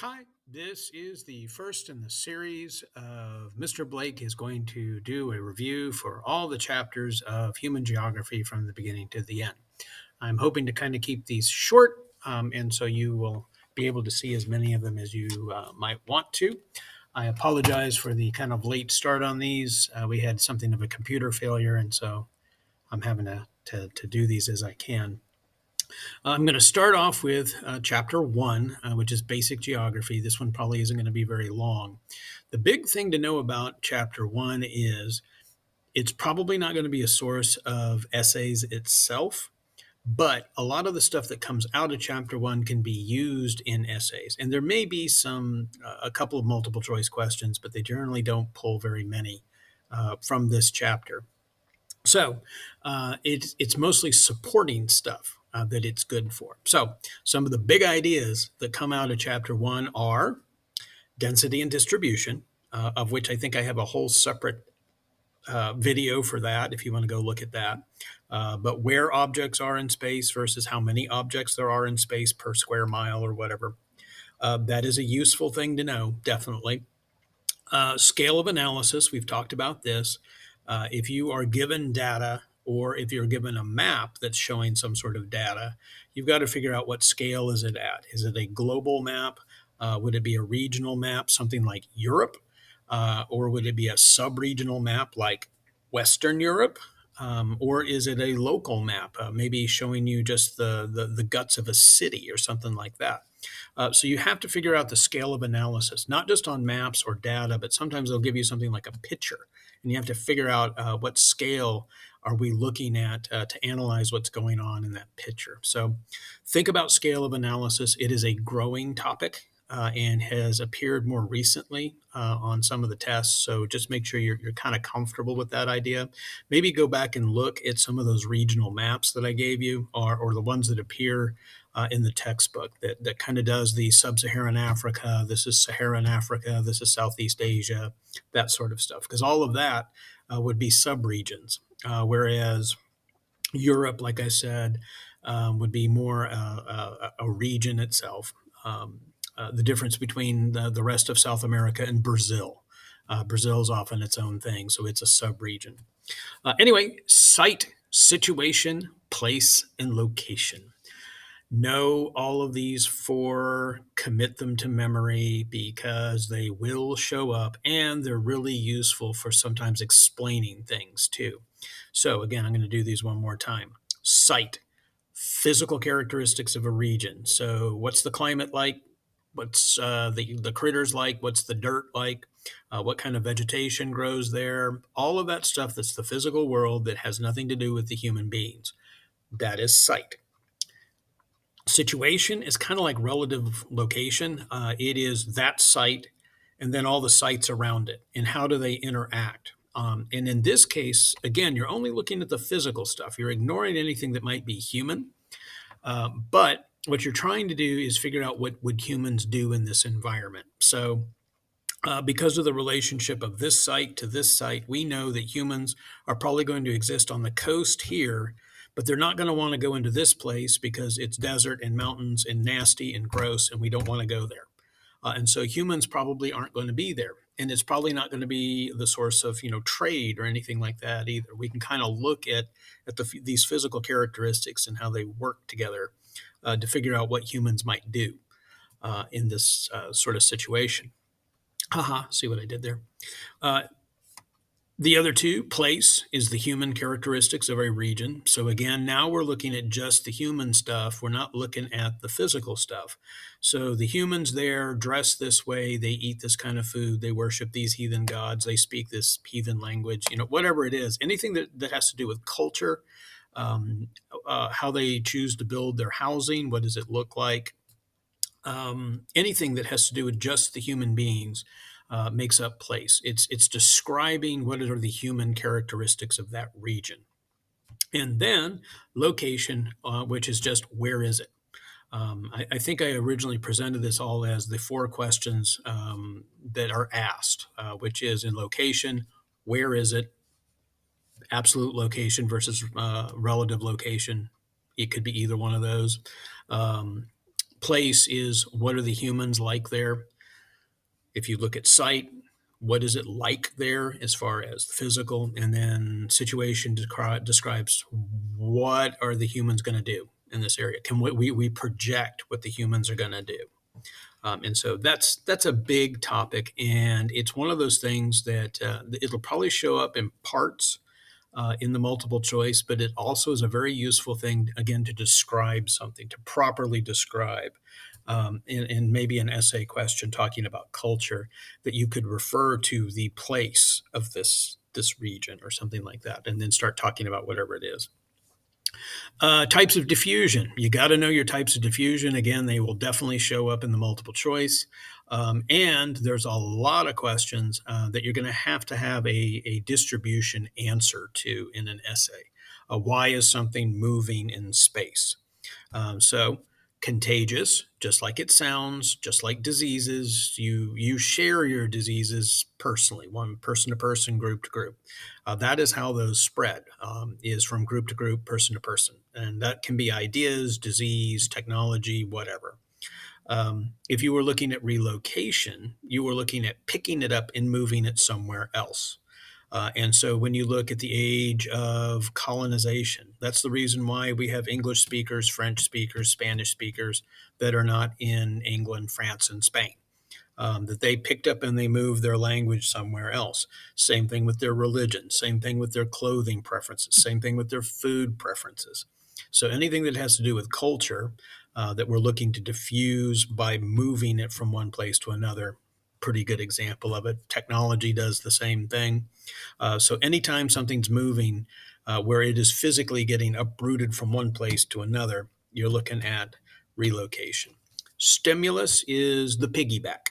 Hi, this is the first in the series of Mr. Blake is going to do a review for all the chapters of human geography from the beginning to the end. I'm hoping to kind of keep these short, and so you will be able to see as many of them as you might want to. I apologize for the kind of late start on these. We had something of a computer failure, and so I'm having to do these as I can. I'm going to start off with chapter one, which is basic geography. This one probably isn't going to be very long. The big thing to know about chapter one is it's probably not going to be a source of essays itself, but a lot of the stuff that comes out of chapter one can be used in essays. And there may be a couple of multiple choice questions, but they generally don't pull very many from this chapter. So it's mostly supporting stuff that it's good for. So some of the big ideas that come out of chapter one are density and distribution, of which I think I have a whole separate video for that if you want to go look at that. But where objects are in space versus how many objects there are in space per square mile or whatever. That is a useful thing to know, definitely. Scale of analysis, we've talked about this. If you are given data or if you're given a map that's showing some sort of data, you've got to figure out what scale is it at. Is it a global map? Would it be a regional map, something like Europe? Or would it be a sub-regional map like Western Europe? Or is it a local map, maybe showing you just the guts of a city or something like that? So you have to figure out the scale of analysis, not just on maps or data, but sometimes they'll give you something like a picture, and you have to figure out what scale are we looking at to analyze what's going on in that picture. So think about scale of analysis. It is a growing topic. And has appeared more recently on some of the tests. So just make sure you're kind of comfortable with that idea. Maybe go back and look at some of those regional maps that I gave you, or the ones that appear in the textbook that kind of does the sub-Saharan Africa. This is Saharan Africa. This is Southeast Asia, that sort of stuff. Because all of that would be subregions, whereas Europe, like I said, would be more a region itself. The difference between the rest of South America and Brazil. Brazil is often its own thing, so it's a subregion. Anyway, site, situation, place, and location. Know all of these four, commit them to memory because they will show up and they're really useful for sometimes explaining things too. So, again, I'm going to do these one more time. Site, physical characteristics of a region. So, what's the climate like? What's the critters like? What's the dirt like? What kind of vegetation grows there? All of that stuff that's the physical world that has nothing to do with the human beings. That is site. Situation is kind of like relative location. It is that site and then all the sites around it and how do they interact. And in this case, again, you're only looking at the physical stuff. You're ignoring anything that might be human. But what you're trying to do is figure out what would humans do in this environment. So because of the relationship of this site to this site, we know that humans are probably going to exist on the coast here, but they're not going to want to go into this place because it's desert and mountains and nasty and gross, and we don't want to go there. And so humans probably aren't going to be there. And it's probably not going to be the source of trade or anything like that either. We can kind of look at these physical characteristics and how they work together to figure out what humans might do in this sort of situation. Haha, see what I did there? Uh, the other two, place is the human characteristics of a region. So again, now we're looking at just the human stuff. We're not looking at the physical stuff. So the humans there dress this way, they eat this kind of food, they worship these heathen gods, they speak this heathen language, whatever it is, anything that has to do with culture, um, how they choose to build their housing, what does it look like, anything that has to do with just the human beings makes up place. It's describing what are the human characteristics of that region, and then location, which is just where is it. I think I originally presented this all as the four questions that are asked, which is in location, where is it, absolute location versus relative location. It could be either one of those. Place is what are the humans like there? If you look at sight, what is it like there as far as physical? And then situation describes what are the humans going to do in this area? Can we project what the humans are going to do? And so that's a big topic, and it's one of those things that it'll probably show up in parts in the multiple choice, but it also is a very useful thing, again, to describe something, to properly describe. And maybe an essay question talking about culture that you could refer to the place of this region or something like that, and then start talking about whatever it is. Types of diffusion. You got to know your types of diffusion. Again, they will definitely show up in the multiple choice. And there's a lot of questions that you're going to have a distribution answer to in an essay. Why is something moving in space? So contagious, just like it sounds, just like diseases, you share your diseases personally, one person to person, group to group. That is how those spread, is from group to group, person to person. And that can be ideas, disease, technology, whatever. If you were looking at relocation, you were looking at picking it up and moving it somewhere else. And so when you look at the age of colonization, that's the reason why we have English speakers, French speakers, Spanish speakers that are not in England, France, and Spain. That they picked up and they moved their language somewhere else. Same thing with their religion, same thing with their clothing preferences, same thing with their food preferences. So anything that has to do with culture that we're looking to diffuse by moving it from one place to another, pretty good example of it. Technology does the same thing. So anytime something's moving where it is physically getting uprooted from one place to another, you're looking at relocation. Stimulus is the piggyback,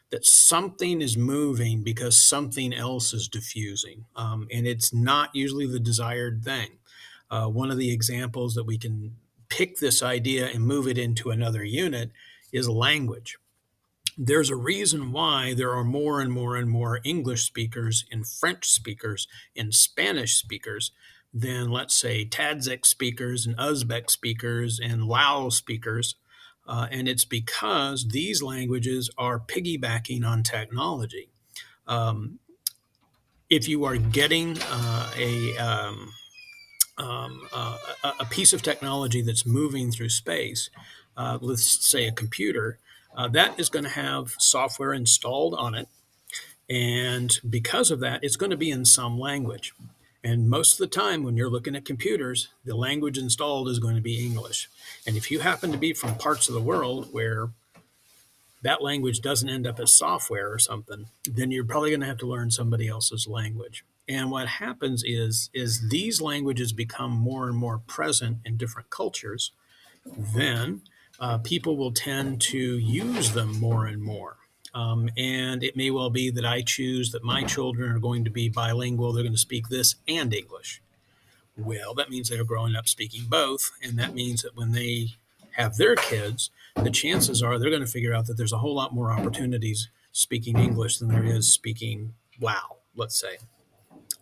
that something is moving because something else is diffusing, and it's not usually the desired thing. One of the examples that we can pick this idea and move it into another unit is language. There's a reason why there are more and more and more English speakers and French speakers and Spanish speakers than, let's say, Tadzik speakers and Uzbek speakers and Lao speakers. And it's because these languages are piggybacking on technology. Um, if you are getting a piece of technology that's moving through space, let's say a computer, that is going to have software installed on it. And because of that, it's going to be in some language. And most of the time, when you're looking at computers, the language installed is going to be English. And if you happen to be from parts of the world where that language doesn't end up as software or something, then you're probably going to have to learn somebody else's language. And what happens is these languages become more and more present in different cultures, then people will tend to use them more and more. And it may well be that I choose that my children are going to be bilingual. They're going to speak this and English. Well, that means they're growing up speaking both. And that means that when they have their kids, the chances are they're going to figure out that there's a whole lot more opportunities speaking English than there is speaking Lao, let's say.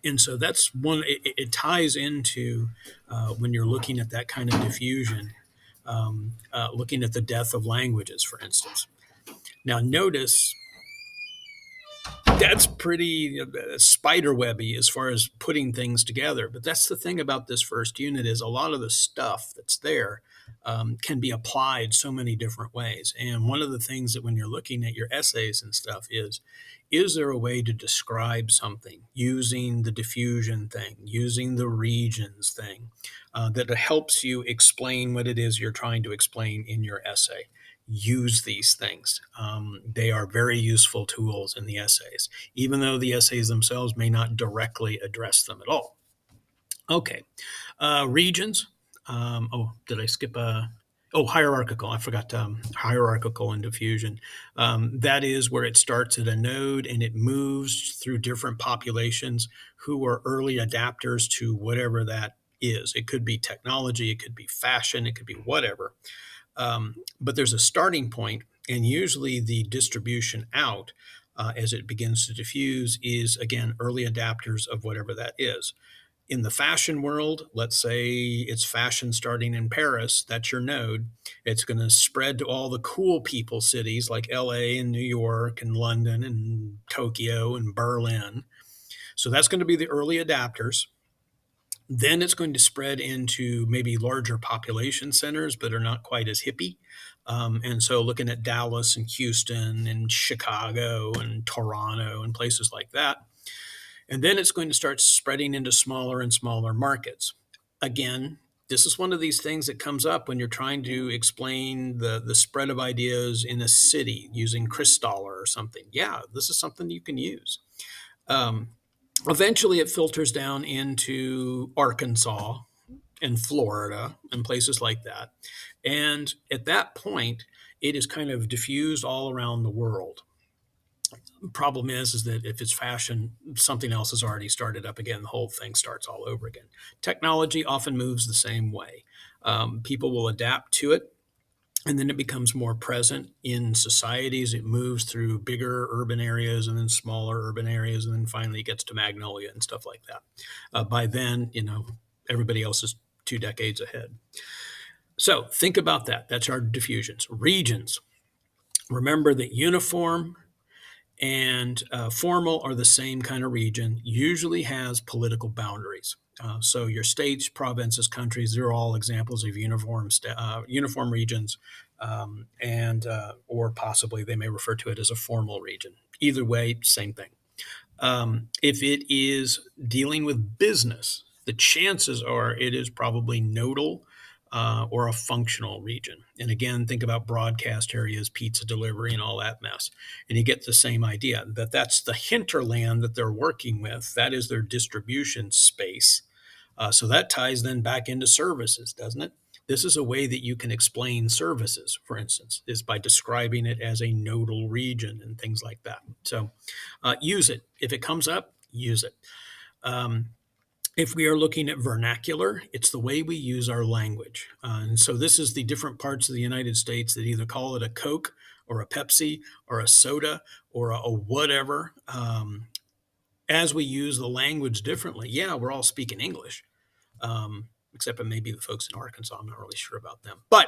And so that's one, it ties into when you're looking at that kind of diffusion, looking at the death of languages, for instance. Now, notice that's pretty spider webby as far as putting things together. But that's the thing about this first unit is a lot of the stuff that's there can be applied so many different ways. And one of the things that when you're looking at your essays and stuff is there a way to describe something using the diffusion thing, using the regions thing that helps you explain what it is you're trying to explain in your essay? Use these things. They are very useful tools in the essays, even though the essays themselves may not directly address them at all. Okay, regions. Did I skip a? Oh, hierarchical. I forgot hierarchical and diffusion. That is where it starts at a node and it moves through different populations who are early adapters to whatever that is. It could be technology, it could be fashion, it could be whatever. But there's a starting point, and usually the distribution out as it begins to diffuse is, again, early adapters of whatever that is. In the fashion world, let's say it's fashion starting in Paris, that's your node. It's going to spread to all the cool people cities like LA and New York and London and Tokyo and Berlin. So that's going to be the early adapters. Then it's going to spread into maybe larger population centers, but are not quite as hippie. And so looking at Dallas and Houston and Chicago and Toronto and places like that. And then it's going to start spreading into smaller and smaller markets. Again, this is one of these things that comes up when you're trying to explain the spread of ideas in a city using Christaller or something. Yeah, this is something you can use. Eventually, it filters down into Arkansas and Florida and places like that. And at that point, it is kind of diffused all around the world. Problem is that if it's fashion, something else has already started up again. The whole thing starts all over again. Technology often moves the same way. People will adapt to it, and then it becomes more present in societies. It moves through bigger urban areas and then smaller urban areas, and then finally it gets to Magnolia and stuff like that. By then, everybody else is 2 decades ahead. So think about that. That's our diffusions. Regions. Remember that uniform and formal are the same kind of region, usually has political boundaries. So your states, provinces, countries, they're all examples of uniform regions, or possibly they may refer to it as a formal region. Either way, same thing. If it is dealing with business, the chances are it is probably nodal or a functional region. And again, think about broadcast areas, pizza delivery, and all that mess. And you get the same idea that that's the hinterland that they're working with. That is their distribution space. So that ties then back into services, doesn't it? This is a way that you can explain services, for instance, is by describing it as a nodal region and things like that. So use it. If it comes up, use it. If we are looking at vernacular, it's the way we use our language. And so this is the different parts of the United States that either call it a Coke or a Pepsi or a soda or a whatever. As we use the language differently, yeah, we're all speaking English, except for maybe the folks in Arkansas. I'm not really sure about them. But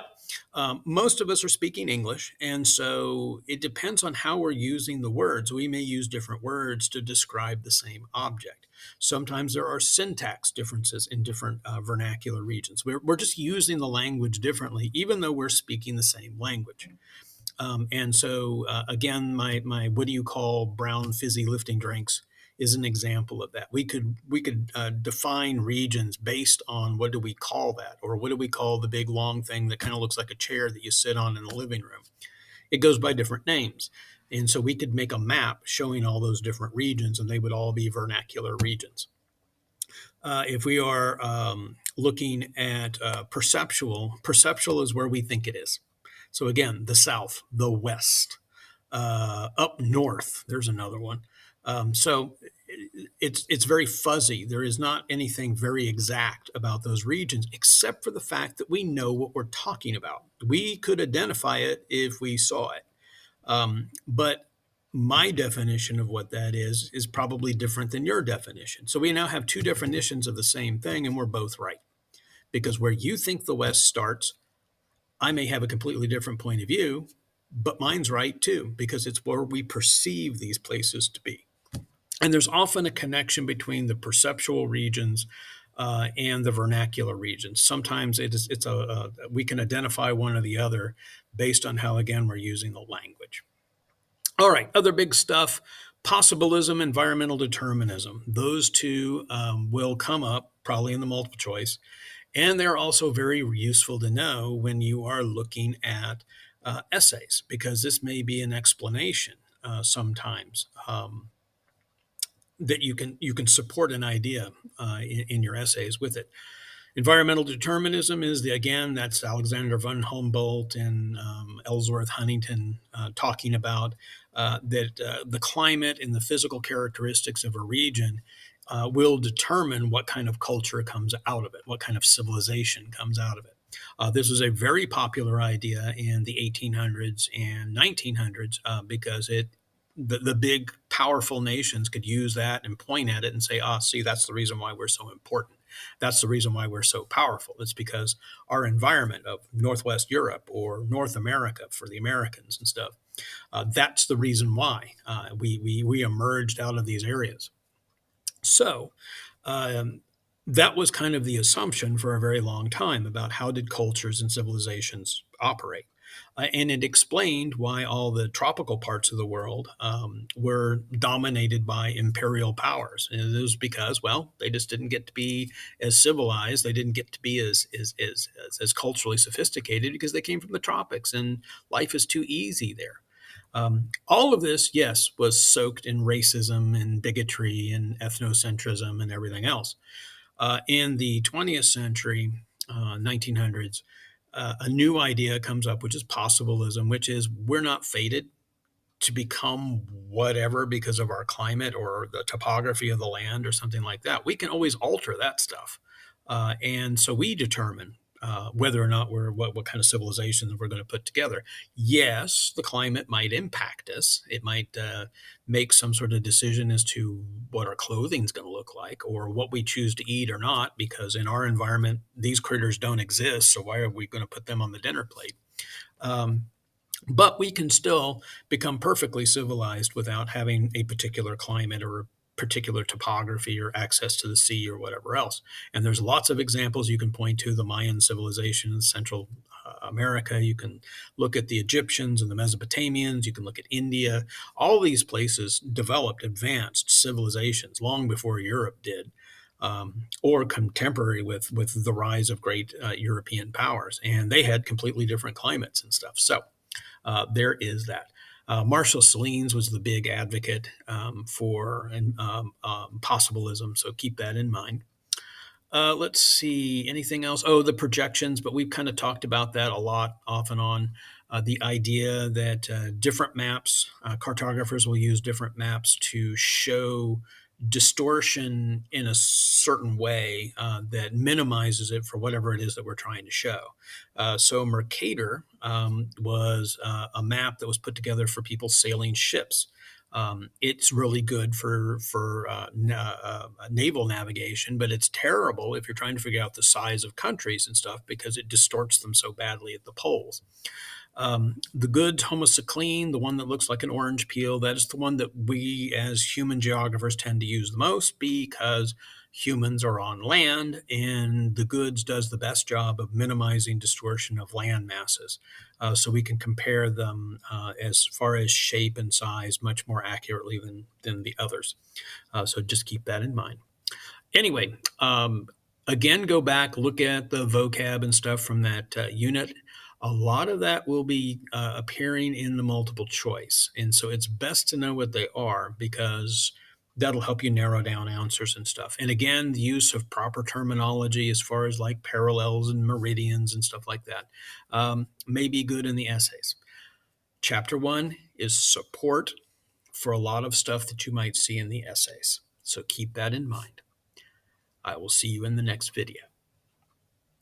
most of us are speaking English, and so it depends on how we're using the words. We may use different words to describe the same object. Sometimes there are syntax differences in different vernacular regions. We're just using the language differently, even though we're speaking the same language. And so, again, my what do you call brown fizzy lifting drinks is an example of that. We could define regions based on what do we call that, or what do we call the big long thing that kind of looks like a chair that you sit on in the living room. It goes by different names. And so we could make a map showing all those different regions, and they would all be vernacular regions. If we are looking at perceptual is where we think it is. So again, the South, the West, up north, there's another one. So it's very fuzzy. There is not anything very exact about those regions, except for the fact that we know what we're talking about. We could identify it if we saw it. But my definition of what that is probably different than your definition. So we now have 2 definitions of the same thing, and we're both right. Because where you think the West starts, I may have a completely different point of view, but mine's right too, because it's where we perceive these places to be. And there's often a connection between the perceptual regions and the vernacular regions. Sometimes we can identify one or the other based on how, again, we're using the language. All right, other big stuff, possibilism, environmental determinism. Those 2 will come up probably in the multiple choice. And they're also very useful to know when you are looking at essays, because this may be an explanation sometimes that you can support an idea in your essays with it. Environmental determinism is that's Alexander von Humboldt and Ellsworth Huntington talking about that the climate and the physical characteristics of a region will determine what kind of culture comes out of it, what kind of civilization comes out of it. This was a very popular idea in the 1800s and 1900s because the big powerful nations could use that and point at it and say, ah, see, that's the reason why we're so important. That's the reason why we're so powerful. It's because our environment of Northwest Europe or North America for the Americans and stuff, that's the reason why we emerged out of these areas. So um, that was kind of the assumption for a very long time about how did cultures and civilizations operate. And it explained why all the tropical parts of the world were dominated by imperial powers. And it was because, well, they just didn't get to be as civilized. They didn't get to be as culturally sophisticated because they came from the tropics, and life is too easy there. All of this, yes, was soaked in racism and bigotry and ethnocentrism and everything else. In the 20th century, 1900s, a new idea comes up, which is possibilism, which is we're not fated to become whatever because of our climate or the topography of the land or something like that. We can always alter that stuff. And so we determine whether or not what kind of civilizations we're going to put together. Yes, the climate might impact us. It might make some sort of decision as to what our clothing is going to look like or what we choose to eat or not, because in our environment, these critters don't exist. So why are we going to put them on the dinner plate? But we can still become perfectly civilized without having a particular climate or a particular topography or access to the sea or whatever else. And there's lots of examples you can point to: the Mayan civilization in Central America. You can look at the Egyptians and the Mesopotamians. You can look at India. All these places developed advanced civilizations long before Europe did. Or contemporary with the rise of great European powers, and they had completely different climates and stuff. So there is that. Marshall Sahlins was the big advocate for possibilism, so keep that in mind. Let's see, anything else? Oh, the projections, but we've kind of talked about that a lot off and on. The idea that different maps, cartographers will use different maps to show distortion in a certain way that minimizes it for whatever it is that we're trying to show. So Mercator was a map that was put together for people sailing ships. It's really good for naval navigation, but it's terrible if you're trying to figure out the size of countries and stuff because it distorts them so badly at the poles. The good homocycline, the one that looks like an orange peel, that is the one that we as human geographers tend to use the most because humans are on land, and the goods does the best job of minimizing distortion of land masses. So we can compare them as far as shape and size much more accurately than the others. So just keep that in mind. Anyway, again, go back, look at the vocab and stuff from that unit. A lot of that will be appearing in the multiple choice. And so it's best to know what they are because that'll help you narrow down answers and stuff. And again, the use of proper terminology as far as like parallels and meridians and stuff like that may be good in the essays. Chapter 1 is support for a lot of stuff that you might see in the essays. So keep that in mind. I will see you in the next video.